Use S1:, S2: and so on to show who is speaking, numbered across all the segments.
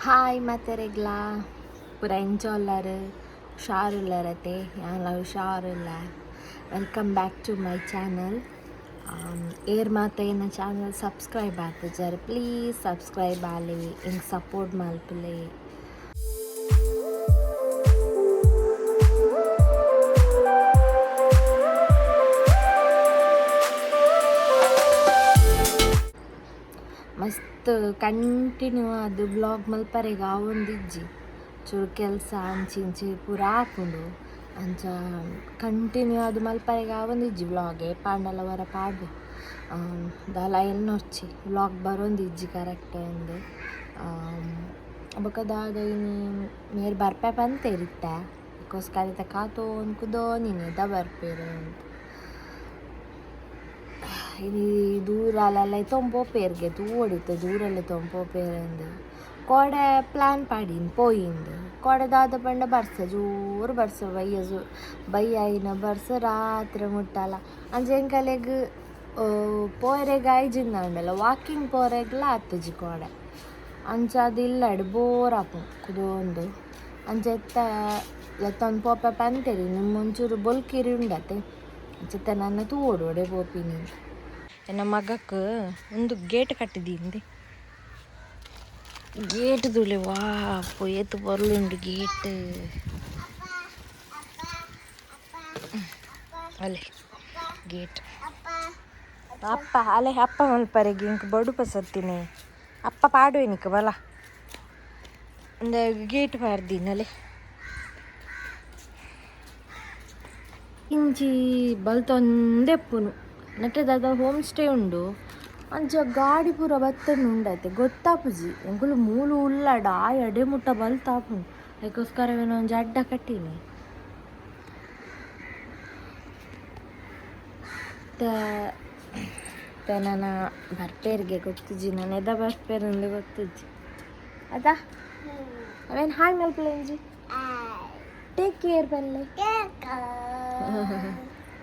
S1: Hi ಮತ್ತೆ ರೆಗ್ಲ ಪೂರ ಎಂಜಾಯ್ಲರ್ ಹುಷಾರುಲ್ಲರತೆ ಯಾನೆಲ್ಲ ಹುಷಾರಿಲ್ಲ. Welcome back to my channel. ಏರ್ ಮಾತ ನನ್ನ ಚಾನಲ್ ಸಬ್ಸ್ಕ್ರೈಬ್ ಆಗ್ತದೆ ಪ್ಲೀಸ್ ಸಬ್ಸ್ಕ್ರೈಬ್ ಆಲಿ ಹಿಂಗೆ ಸಪೋರ್ಟ್ ಮಲ್ಪಲೆ. ಮಸ್ತ್ ಕಂಟಿನ್ಯೂ ಅದು ಬ್ಲಾಗ್ ಮಲ್ಪರೆಗ ಒಂದಿಜ್ಜಿ ಚೂರು ಕೆಲಸ ಅಂಚಿ ಪೂರ ಹಾಕೊಂಡು ಅಂಚ ಕಂಟಿನ್ಯೂ ಅದು ಮಲ್ಪರೆಗ ಒಂದಿಜ್ಜಿ ಬ್ಲಾಗೆ ಪಾಂಡಲ ವರ ಪಾಡು ದಾಲ ಎನ್ನೊಚ್ಚಿ ಬ್ಲಾಗ್ ಬರೋಂದಿಜ್ಜಿ ಕರೆಕ್ಟ್ ಅಂದು ಬೊಕದಾದ ಇನಿ ಮೇರ್ ಬರ್ಪೆ ಪಂತೇರಿತ್ತ ಅದಕ್ಕೋಸ್ಕರ ಕಾತೋ ಅನ್ಕುದೋ ನೀನೆ ಬರ್ಪೇರು ಅಂತ ಇದು ದೂರಲೆಲ್ಲ ತೊಂಪೋಪೇರ್ಗೆ ತೂಡಿತ್ತು ದೂರಲ್ಲೇ ತೊಂಪೋಪೇರಂದು ಕೋಡೆ ಪ್ಲ್ಯಾನ್ ಪಾಡಿನ್ ಪೋಯಿಂದು ಕೋಡೆದಾದ ಪಂಡ ಬರ್ಸ ಜೋರು ಬರ್ಸ ಬಯ್ಯಾಯಿನ ಬರ್ಸ ರಾತ್ರಿ ಮುಟ್ಟಲ್ಲ ಅಂಜೆಂಕಲೆಗ್ ಪೋರೆಗ ಐಜಿಂದ ಉಂಡಲ್ಲ ವಾಕಿಂಗ್ ಪೋರೆಗ್ಲ ಹತ್ತಜಿ ಕೋಡೆ ಅಂಚ ಅದು ಇಲ್ಲಡು ಬೋರ್ ಆಪು ಕುದೊಂದು ಅಂಚೆತ್ತ ಲತ್ತೊಂದು ಪೋಪೆ ಪಂತೇರಿ ನಿಮ್ಮ ಒಂಚೂರು ಬೊಲ್ಕಿರಿ ಉಂಡತೆ ಅಂಚೆತ್ತ ನನ್ನ ತೂಡೋಡೆ ಪೋಪಿನಿ. ನನ್ನ ಮಗಕ್ಕೆ ಒಂದು ಗೇಟ್ ಕಟ್ಟಿದ್ದೀನಿ ಗೇಟ್ ತುಳಿ ವಾ ಪೊಯ್ಯತ್ತು ಬರ್ಲುಂಡು ಗೇಟ್ ಅಲೆ ಗೇಟ್ ಅಪ್ಪ ಅಲೆ ಅಪ್ಪ ಮಲ್ಪರೆಗೆ ಇಂಕ ಬಡುಪ ಸತ್ತಿನಿ ಅಪ್ಪ ಪಾಡುವೆನಿಕ ಬಲ ಒಂದು ಗೇಟ್ ಪಾಡ್ದೀನಿ ಅಲೆ ಇಂಚಿ ಬಲ್ತೊಂದೆಪ್ಪುನು ನೆಟ್ಟದಾದ ಹೋಮ್ ಸ್ಟೇ ಉಂಡು ಅಂಚ ಗಾಡಿ ಪೂರ ಬತ್ತನ್ನು ಉಂಡೈತೆ ಗೊತ್ತಾಪುಜಿ ಎಂಕುಲು ಮೂಲು ಉಳ್ಳಾಡ ಆ ಎಡೆ ಮುಟ್ಟ ಬಲ್ತಾಪುಂಡು ಅದಕ್ಕೋಸ್ಕರವೇನೋ ಒಂಜಿ ಅಡ್ಡ ಕಟ್ಟೀನಿ ನನ್ನ ಬರ್ಪೇರಿಗೆ ಗೊತ್ತಿಜ್ಜಿ ನಾನು ಎದ ಬರ್ಪೇರಂದು ಗೊತ್ತಿಜ್ಜಿ ಅದಾ ಅವೇನು ಹಾಯ್ ಮಲ್ಪಲೆಂಜಿ ಟೇಕ್ ಕೇರ್ ಬಲ್ಲೆ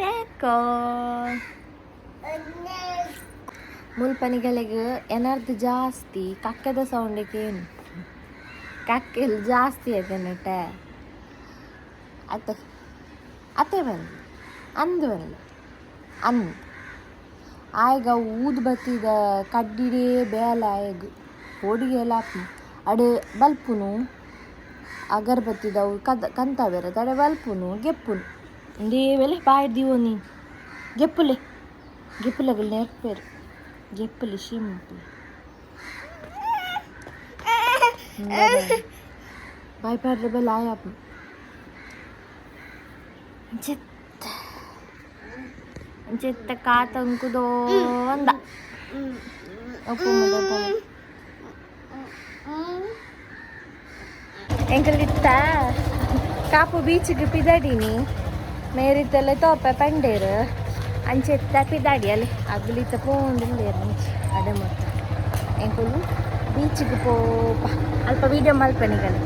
S1: ಟೇಕ್ ಮುಲ್ಪನಿಗಳಿಗೆ ಎನರ್ದು ಜಾಸ್ತಿ ಕಕ್ಕೆದ ಸೌಂಡಿಗೆ ಏನು ಕಕ್ಕೆಲ್ಲಿ ಜಾಸ್ತಿ ಐತೆ ನೆಟ್ಟೆ ಅತ್ತೆ ಬಂದು ಅಂದು ಬಂದು ಅಂದು ಆಯ್ಗ ಊದು ಬತ್ತಿದ ಕಡ್ಡಿಡೇ ಬೇಲ ಆಯ್ಗ ಪೋಡಿಗೆಲ್ಲ ಅಡೆ ಬಲ್ಪುನು ಅಗರ್ಬತ್ತಿದವು ಕಂತ ಬೇರೆ ತಡೆ ಬಲ್ಪುನು ಗೆಪ್ಪುನು ಇಂದೇ ವೇಳೆ ಬಾಯ್ದೀವೋ ನೀ ಗೆಪ್ಪುಲೆ ಗೆಪ್ಪುಲಗಳು ನೆರ್ಪೇರು ಗೆಪ್ಪಲಿ ಶಿಂಪು ಬಾಯ್ಪಾಡ್ರೆ ಬೆಲ್ಲ ಆಯಾಪ చెత్త కాతంకుదో అంద ఉప్పు ముద్ద ಎಂಕಲಿತ್ತ ಕಾಪು ಬೀಚಿಗೆ ಪಿದಾಡಿನಿ ಮೇರಿತ್ತಲ್ಲ ತೋಪ ಪಂಡೇರು ಅಂಚೆತ್ತ ಪಿದಾಡಿ ಅಲ್ಲಿ ಅಗ್ಲಿತ್ತ ಪೋಂಡಿಲ್ಲೇರು ಅಂಚೆ ಅಡೆ ಮೊತ್ತ ಎಂಕುಲು ಬೀಚಿಗೆ ಪೋಪ ಅಲ್ಪ ವೀಡಿಯೋ ಮಲ್ಪನಿಗಲಿ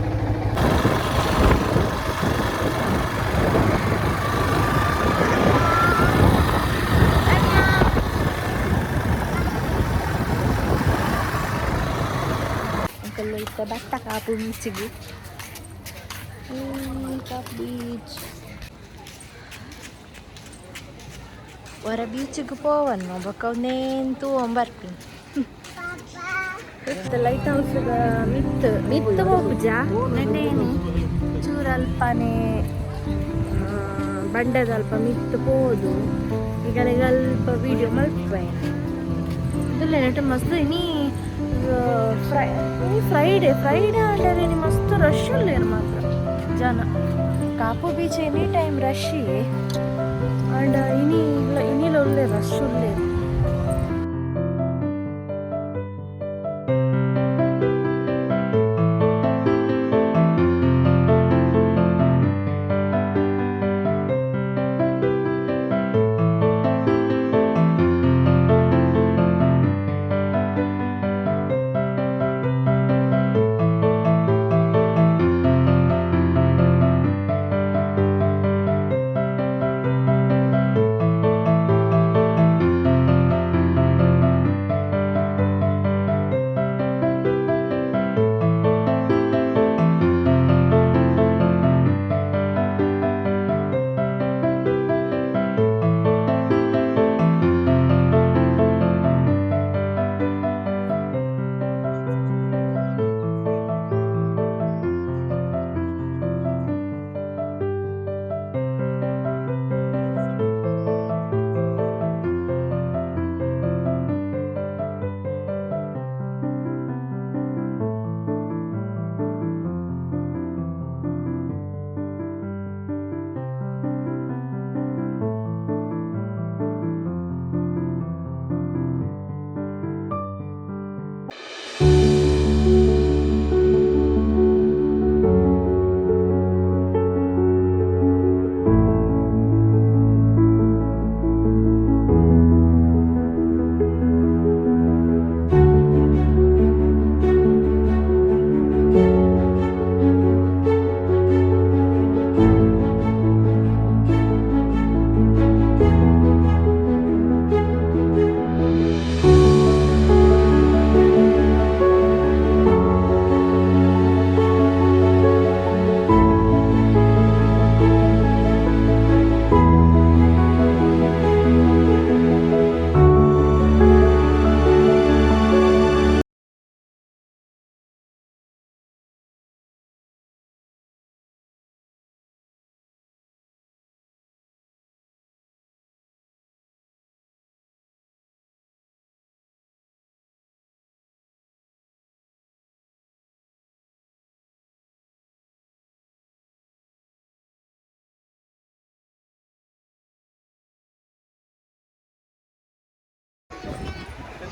S1: ಎಂಕಲ್ಲು ಇತ್ತ ಬತ್ತ ಕಾಪು ಬೀಚಿಗೆ ಕಾಪು ಬೀಚ್ ಹೊರ ಬೀಚಿಗೆ ಪೋವನ್ನು ಬೊಕ್ಕ ನೇಂತು ಬರ್ತೀನಿ ಲೈಟ್ ಹೌಸ್ ಮಿತ್ತು ಹೋಗುಜ ನೆನ್ನೇನಿ ಚೂರಲ್ಪನೆ ಬಂಡದಲ್ಪ ಮಿತ್ತು ಪೋದು ಈಗ ಅಲ್ಪ ವೀಡಿಯೋ ಮಲ್ಪೆ ಇದಲ್ಲ ನೆಟ್ಟು ಮಸ್ತ್ ನೀ ಫ್ರೈಡೇ ಅಂದರೆ ನೀ ಮಸ್ತ್ ರಶ್ ಉಳ್ಳೇರು ಮಾತ್ರ ಜನ Kapu beach any time rush and ಇನ್ನಿಲ ಉಳ್ಳೇ ರಶ್ ಉಳ್ಳೇರು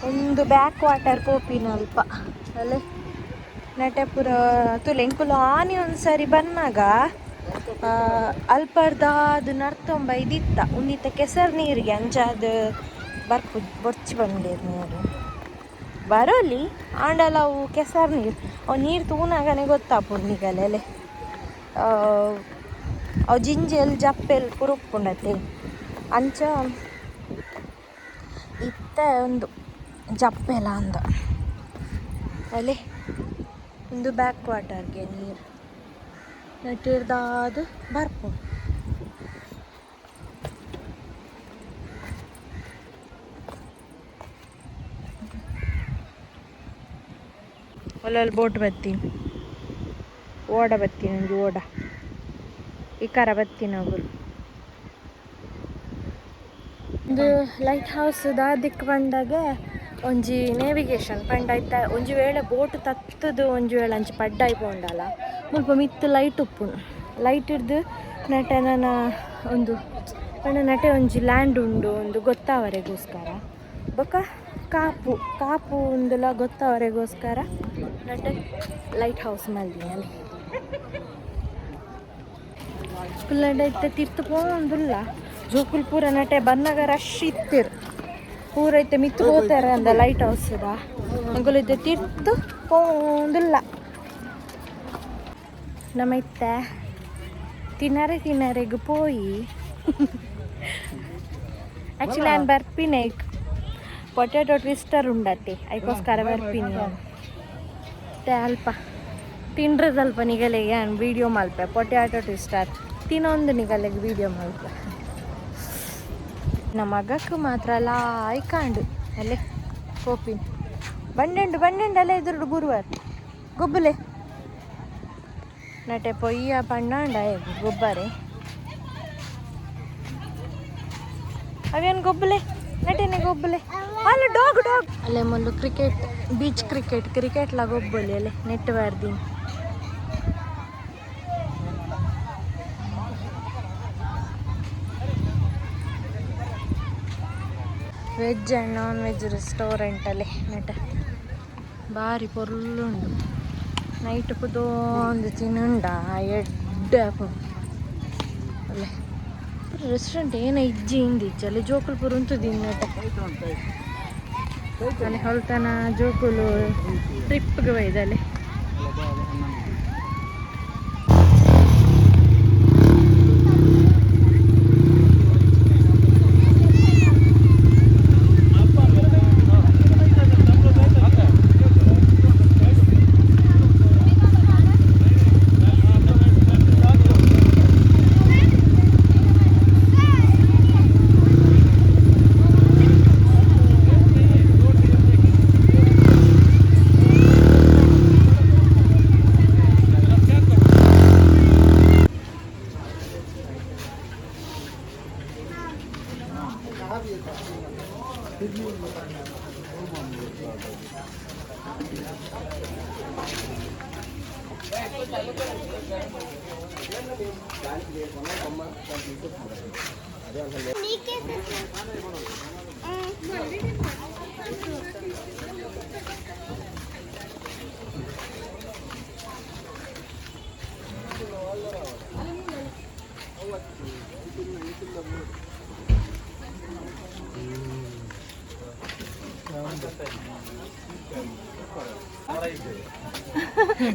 S1: ಒಂದು ಬ್ಯಾಕ್ ವಾಟರ್ ಪೋಪಿನ ಅಲ್ಪ ಅಲ್ಲೇ ನಟೆ ಪುರ ತುಲೆ ಇಂಕುಲು ಆನೆ ಒಂದ್ಸರಿ ಬಂದಾಗ ಅಲ್ಪರ್ದ ಅದು ನರ್ತೊಂಬ ಇದಿತ್ತ ಉಂದಿತ್ತ ಕೆಸರು ನೀರಿಗೆ ಅಂಚಾದ ಬರ್ಪು ಬೊರ್ಚಿ ಬಂದಿರು ನೀರು ಬರೋಲಿ ಆಂಡಲ ಅವು ಕೆಸರು ನೀರು ಅವು ನೀರು ತೂನಾಗನೆ ಗೊತ್ತಾಪುಡು ನಿಗಲೆಲೆ ಅವು ಜಿಂಜೆಲ್ ಜಪ್ಪೆಲ್ ಪುರುಪ್ಪುಂಡತೆ ಅಂಚ ಇತ್ತ ಒಂದು ಜಪ್ಪೆಲ ಅಂದ ಅಲ್ಲಿ ಒಂದು ಬ್ಯಾಕ್ ವಾಟರ್ಗೆ ನೀರು ನಟ್ಟಿರ್ದಾದು ಬರ್ಪು ಒಲ್ಲಲ್ಲಿ ಬೋಟ್ ಬತ್ತೀನಿ ಓಡ ಬತ್ತೀನಿ ಒಂದು ಓಡ ಇಕಾರ ಬತ್ತೀನಿ ಅವರು ಒಂದು ಲೈಟ್ ಹೌಸ್ ದಿಕ್ಕು ಬಂದಾಗ ಒಂಜಿ ನೇವಿಗೇಷನ್ ಪಂಡ ಇತ್ತ ಒಂಜಿ ವೇಳೆ ಬೋಟ್ ತತ್ತದು ಒಂಜಿ ವೇಳೆ ಅಂಚೆ ಪಡ್ಡ ಆಯ್ಪೊಂಡಲ್ಲ ಮುಲ್ಪ ಮಿತ್ತು ಲೈಟ್ ಉಪ್ಪುನು ಲೈಟ್ ಹಿಡ್ದು ನಟೆ ನನ್ನ ಒಂದು ಪಂಡ ನಟೆ ಒಂಜಿ ಲ್ಯಾಂಡ್ ಉಂಡು ಒಂದು ಗೊತ್ತಾವರೆಗೋಸ್ಕರ ಬೊಕ್ಕ ಕಾಪು ಒಂದೆಲ್ಲ ಗೊತ್ತಾವರೆಗೋಸ್ಕರ ನಟೆ ಲೈಟ್ ಹೌಸ್ ಮಲ್ದಿನಿ ಅಲ್ಲಿ ಪುಲ್ಲಂಡ ಇತ್ತ ತಿರ್ತು ಪೋಂದುಲ್ಲ ಜೋಕುಲ್ ಪೂರ ನಟೆ ಬಂದಾಗ ರಶ್ ಇತ್ತಿರು ಪೂರ ಐತೆ ಮಿತ್ತು ಹೋಗ್ತಾರೆ ಅಂದ ಲೈಟ್ ಹೌಸ್ದ ಅಂಗುಲಿದ್ದೆ ತಿರ್ತು ಪೋಂದುಲ್ಲ ನಮ್ಮ ಇತ್ತ ತಿನ್ನರೆಗೆ ಪೋಯಿ ಆ್ಯಕ್ಚುಲಿ ನಾನು ಬರ್ಪಿನಿ ಪೊಟ್ಯಾಟೊ ಟ್ವಿಸ್ಟರ್ ಉಂಡತ್ತೆ ಅದಕ್ಕೋಸ್ಕರ ಬರ್ಪಿನಿ ಮತ್ತೆ ಅಲ್ಪ ತಿಂಡ್ರದಲ್ಪ ನಿಗಲೆಗೆ ನಾನು ವೀಡಿಯೋ ಮಲ್ಪೆ ಪೊಟ್ಯಾಟೊ ಟ್ವಿಸ್ಟರ್ ತಿನ್ನೊಂದು ನಿಗಲೆಗೆ ವೀಡಿಯೋ ಮಲ್ಪೆ ನಮ್ಮ ಮಗಕ್ಕೆ ಮಾತ್ರ ಅಲ್ಲ ಆಯ್ಕಾಂಡು ಅಲ್ಲೇ ಕೋಪಿನ ಬಂಡೆಂಡು ಅಲ್ಲೇ ಎದುರುಡು ಗುರುವಾರ ಗೊಬ್ಬಲೆ ನಟೆ ಪೊಯ್ಯ ಪಣ್ಣಾಂಡ ಗೊಬ್ಬರೆ ಅವೇನು ಗೊಬ್ಬಲೆ ನಟೆನೆ ಗೊಬ್ಬಲೆ ಅಲ್ಲ ಡಾಗ್ ಅಲ್ಲೇ ಮೊದಲು ಬೀಚ್ ಕ್ರಿಕೆಟ್ಲ ಗೊಬ್ಬಲಿ ಅಲ್ಲೇ ನೆಟ್ ಬಾರ್ದೀನಿ ವೆಜ್ ಆ್ಯಂಡ್ ನಾನ್ ವೆಜ್ ರೆಸ್ಟೋರೆಂಟಲ್ಲಿ ನೆಟ ಭಾರಿ ಪೊರ್ಲುಂಡು ನೈಟ್ ಪುದೊಂದು ತಿನ್ನುಂಡ ಎಡ್ಡ ಅಲ್ಲೇ ರೆಸ್ಟೋರೆಂಟ್ ಏನೋ ಇಜ್ಜಿ ಹಿಂದಿಜ್ಜಲ್ಲಿ ಜೋಕುಲು ಪುರ ಉಂಟು ನೆಟ ಅಲ್ಲಿ ಹೊಲ್ತನ ಜೋಕುಲು ಟ್ರಿಪ್ಗೆ ಒಯ್ದಲ್ಲಿ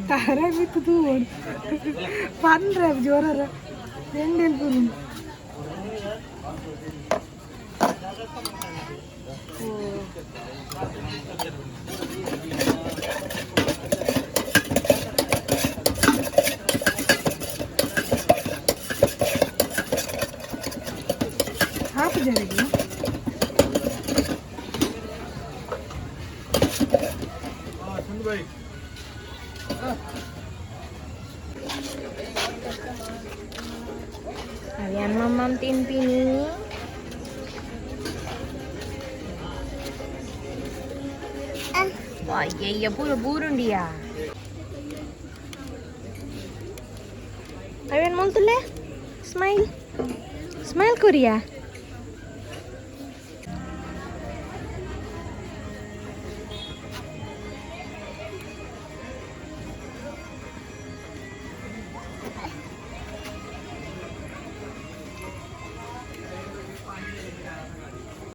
S1: Tarik itu tuh, pandai juara, rendel pun. Apa jadi ini? Kalian mamam timpini. Wah, iya buru dia. Kalian mau tuh le? Smile Korea.